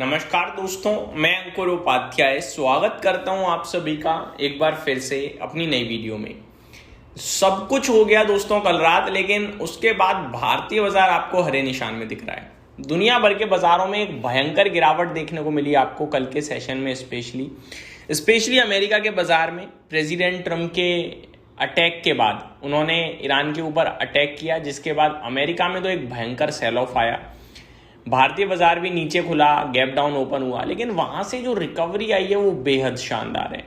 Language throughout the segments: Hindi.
नमस्कार दोस्तों, मैं अंकुर उपाध्याय स्वागत करता हूं आप सभी का एक बार फिर से अपनी नई वीडियो में। सब कुछ हो गया दोस्तों कल रात, लेकिन उसके बाद भारतीय बाजार आपको हरे निशान में दिख रहा है। दुनिया भर के बाजारों में एक भयंकर गिरावट देखने को मिली आपको कल के सेशन में, स्पेशली अमेरिका के बाजार में। प्रेसिडेंट ट्रंप के अटैक के बाद उन्होंने ईरान के ऊपर अटैक किया, जिसके बाद अमेरिका में तो एक भयंकर सेल ऑफ आया। भारतीय बाजार भी नीचे खुला, गैप डाउन ओपन हुआ, लेकिन वहां से जो रिकवरी आई है वो बेहद शानदार है।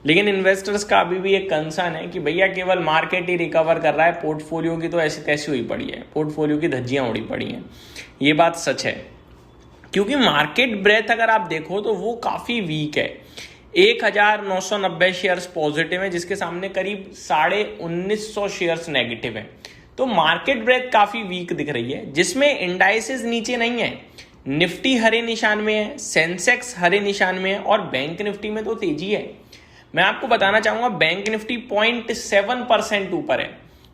लेकिन इन्वेस्टर्स का अभी भी एक कंसर्न है कि भैया केवल मार्केट ही रिकवर कर रहा है, पोर्टफोलियो की तो ऐसी तैसी हुई पड़ी है, पोर्टफोलियो की धज्जियां उड़ी पड़ी हैं। ये बात सच है, क्योंकि मार्केट ब्रेथ अगर आप देखो तो वो काफी वीक है। 1990 शेयर्स पॉजिटिव है, जिसके सामने करीब 1950 शेयर्स नेगेटिव है। तो मार्केट ब्रेथ काफी वीक दिख रही है, जिसमें इंडाइसेस नीचे नहीं है। निफ्टी हरे निशान में है, सेंसेक्स हरे निशान में है और बैंक निफ्टी में तो तेजी है। मैं आपको बताना चाहूंगा, बैंक निफ्टी 0.7% ऊपर है,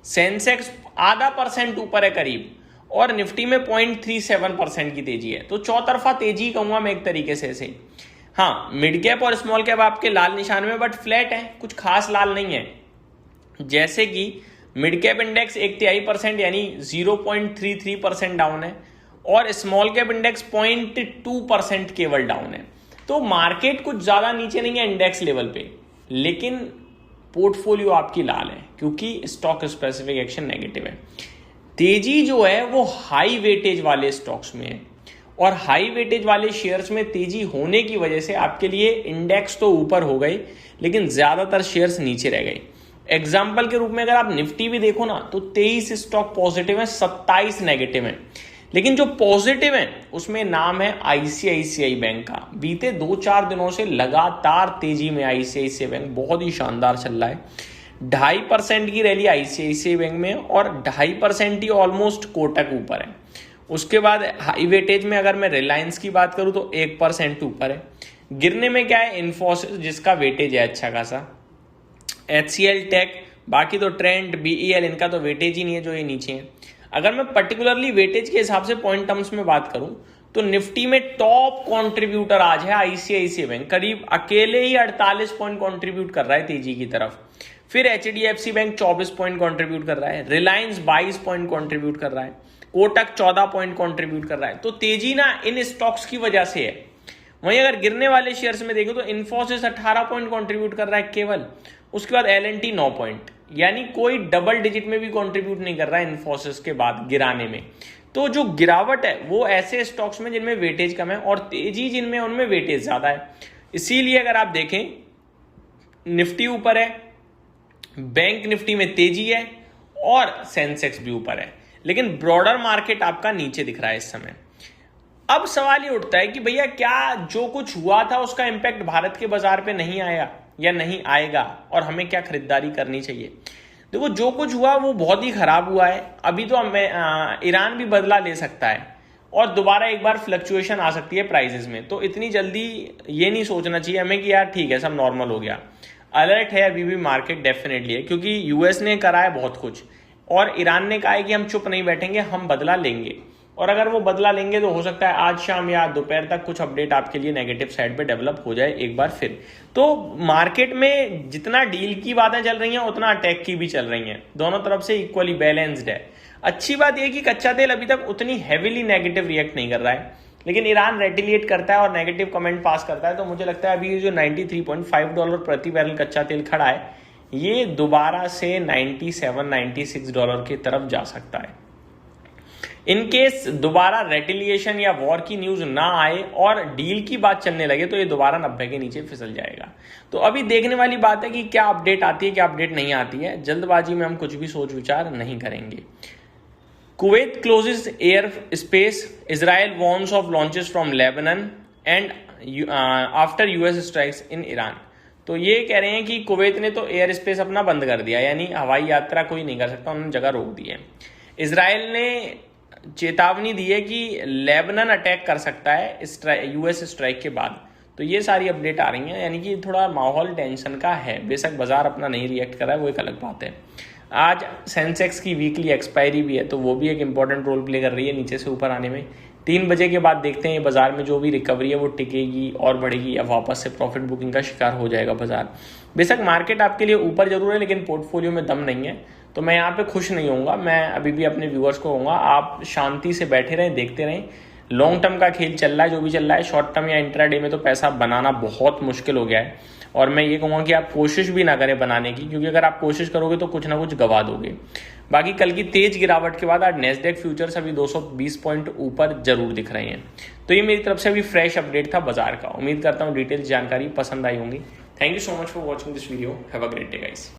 सेंसेक्स % ऊपर है करीब, और निफ्टी में 0.37% की तेजी है। तो चौतरफा तेजी कहूंगा मैं एक तरीके से। हाँ, मिड कैप और स्मॉल कैप आपके लाल निशान में, बट फ्लैट है, कुछ खास लाल नहीं है। जैसे कि मिड कैप इंडेक्स 1/3% यानी 0.33% डाउन है, और स्मॉल कैप इंडेक्स 0.2% केवल डाउन है। तो मार्केट कुछ ज्यादा नीचे नहीं है इंडेक्स लेवल पे, लेकिन पोर्टफोलियो आपकी लाल है, क्योंकि स्टॉक स्पेसिफिक एक्शन नेगेटिव है। तेजी जो है वो हाई वेटेज वाले स्टॉक्स में है, और हाई वेटेज वाले शेयर्स में तेजी होने की वजह से आपके लिए इंडेक्स तो ऊपर हो गए, लेकिन ज्यादातर शेयर्स नीचे रह गए। एग्जाम्पल के रूप में अगर आप निफ्टी भी देखो ना, तो 23 स्टॉक पॉजिटिव है, 27 नेगेटिव है। लेकिन जो पॉजिटिव है उसमें नाम है आईसीआईसीआई बैंक का। बीते 2-4 दिनों से लगातार तेजी में आईसीआईसीआई बैंक बहुत ही शानदार चल रहा है। 2.5% की रैली आईसीआईसीआई बैंक में, और 2.5% ही ऑलमोस्ट कोटक ऊपर है। उसके बाद हाई वेटेज में अगर मैं रिलायंस की बात करूं तो 1% ऊपर है। गिरने में क्या है, इन्फोसिस जिसका वेटेज है अच्छा खासा, HCL टेक, बाकी तो ट्रेंड, BEL, इनका तो वेटेज ही नहीं है जो ये नीचे है। अगर मैं पर्टिकुलरली वेटेज के हिसाब से पॉइंट टर्म्स में बात करूं तो निफ्टी में टॉप कंट्रीब्यूटर आज है आईसीआईसीआई बैंक, करीब अकेले ही 48 पॉइंट कंट्रीब्यूट कर रहा है तेजी की तरफ। फिर HDFC बैंक 24 पॉइंट कंट्रीब्यूट कर रहा है, रिलायंस 22 पॉइंट कंट्रीब्यूट कर रहा है, कोटक 14 पॉइंट कंट्रीब्यूट कर रहा है। तो तेजी ना इन स्टॉक्स की वजह से है। वहीं अगर गिरने वाले शेयर्स में देखो तो इन्फोसिस 18 पॉइंट कंट्रीब्यूट कर रहा है केवल, उसके बाद L&T 9 पॉइंट, यानी कोई डबल डिजिट में भी कंट्रीब्यूट नहीं कर रहा है इन्फोसिस के बाद गिराने में। तो जो गिरावट है वो ऐसे स्टॉक्स में जिनमें वेटेज कम है, और तेजी जिनमें उनमें वेटेज ज्यादा है। इसीलिए अगर आप देखें, निफ्टी ऊपर है, बैंक निफ्टी में तेजी है, और सेंसेक्स भी ऊपर है, लेकिन ब्रॉडर मार्केट आपका नीचे दिख रहा है इस समय। अब सवाल ये उठता है कि भैया क्या जो कुछ हुआ था उसका इंपैक्ट भारत के बाजार पे नहीं आया या नहीं आएगा, और हमें क्या खरीदारी करनी चाहिए। देखो, जो कुछ हुआ वो बहुत ही खराब हुआ है। अभी तो ईरान भी बदला ले सकता है, और दोबारा एक बार फ्लक्चुएशन आ सकती है प्राइसेस में। तो इतनी जल्दी ये नहीं सोचना चाहिए हमें कि यार ठीक है सब नॉर्मल हो गया। अलर्ट है अभी भी मार्केट, डेफिनेटली है, क्योंकि यूएस ने करा है बहुत कुछ, और ईरान ने कहा है कि हम चुप नहीं बैठेंगे, हम बदला लेंगे। और अगर वो बदला लेंगे तो हो सकता है आज शाम या दोपहर तक कुछ अपडेट आपके लिए नेगेटिव साइड पे डेवलप हो जाए एक बार फिर। तो मार्केट में जितना डील की बातें चल रही हैं उतना अटैक की भी चल रही हैं, दोनों तरफ से इक्वली बैलेंस्ड है। अच्छी बात यह कि कच्चा तेल अभी तक उतनी हैवीली नेगेटिव रिएक्ट नहीं कर रहा है, लेकिन ईरान रेटिलिएट करता है और नेगेटिव कमेंट पास करता है। तो मुझे लगता है अभी जो $93.5 प्रति बैरल कच्चा तेल खड़ा है, ये दोबारा से $97-96 की तरफ जा सकता है। इनकेस दोबारा रेटिलिएशन या वॉर की न्यूज ना आए और डील की बात चलने लगे तो ये दोबारा 90 के नीचे फिसल जाएगा। तो अभी देखने वाली बात है कि क्या अपडेट आती है, क्या अपडेट नहीं आती है। जल्दबाजी में हम कुछ भी सोच विचार नहीं करेंगे। Kuwait closes air space, Israel warns of launches from Lebanon and after US strikes in Iran. तो ये कह रहे हैं कि कुवैत ने तो एयर स्पेस अपना बंद कर दिया, यानी हवाई यात्रा कोई नहीं कर सकता, उन्होंने जगह रोक दी है। इजराइल ने चेतावनी दी है कि लेबनान अटैक कर सकता है यूएस स्ट्राइक के बाद। तो ये सारी अपडेट आ रही हैं, यानी कि थोड़ा माहौल टेंशन का है। बेशक बाजार अपना नहीं रिएक्ट कर रहा है, वो एक अलग बात है। आज सेंसेक्स की वीकली एक्सपायरी भी है, तो वो भी एक इंपॉर्टेंट रोल प्ले कर रही है नीचे से ऊपर आने में। 3 बजे के बाद देखते हैं बाजार में जो भी रिकवरी है वो टिकेगी और बढ़ेगी या वापस से प्रॉफिट बुकिंग का शिकार हो जाएगा बाजार। बेशक मार्केट आपके लिए ऊपर जरूर है, लेकिन पोर्टफोलियो में दम नहीं है, तो मैं यहाँ पे खुश नहीं होऊंगा। मैं अभी भी अपने व्यूअर्स को कहूँगा आप शांति से बैठे रहें, देखते रहें। लॉन्ग टर्म का खेल चल रहा है, जो भी चल रहा है। शॉर्ट टर्म या इंट्राडे में तो पैसा बनाना बहुत मुश्किल हो गया है, और मैं ये कहूँगा कि आप कोशिश भी ना करें बनाने की, क्योंकि अगर आप कोशिश करोगे तो कुछ ना कुछ गवा दोगे। बाकी कल की तेज गिरावट के बाद आज नेस्डेक फ्यूचर्स अभी 220 पॉइंट ऊपर जरूर दिख रहे हैं। तो ये मेरी तरफ से अभी फ्रेश अपडेट था बाजार का। उम्मीद करता हूँ डिटेल्स जानकारी पसंद आई होंगी। Thank you so much for watching this video. Have a great day guys.